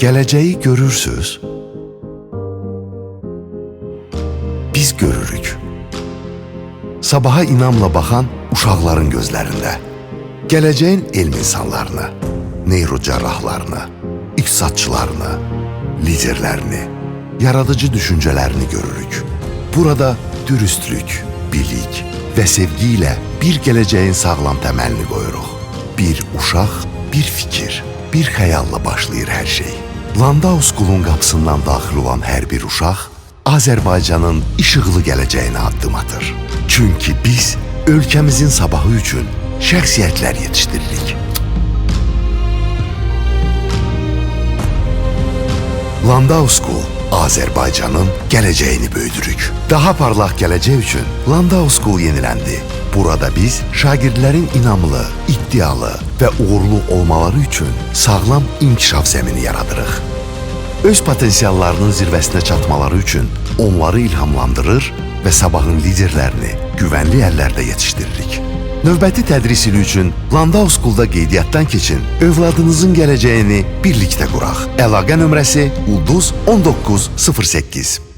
Geleceği görürsüz. Biz görürük. Sabaha inamla baxan uşaqların gözlərində. Gələcəyin elm insanlarını, neyrocərrahlarını, iqtisadçılarını, liderlərini, yaradıcı düşüncələrini görürük. Burada dürüstlük, bilik və sevgi ilə bir gələcəyin sağlam təməlini qoyuruq. Bir uşaq, bir fikir, bir xəyalla başlayır hər şey. Landau School'un qapısından daxil olan hər bir uşaq Azərbaycanın işıqlı gələcəyinə addım atır. Çünki biz ölkəmizin sabahı üçün şəxsiyyətlər yetişdiririk. Landau School Azərbaycanın gələcəyini böyüdürük. Daha parlaq gələcək üçün Landau School yeniləndi. Burada biz şagirdlərin inamlı, iddialı və uğurlu olmaları üçün sağlam inkişaf zəmini yaradırıq. Öz potensiallarının zirvəsinə çatmaları üçün onları ilhamlandırır və sabahın liderlərini güvənli əllərdə yetişdiririk. Növbəti tədris ili üçün Landau School'da qeydiyyatdan keçin, övladınızın gələcəyini birlikdə quraq. Əlaqə nömrəsi + 1908.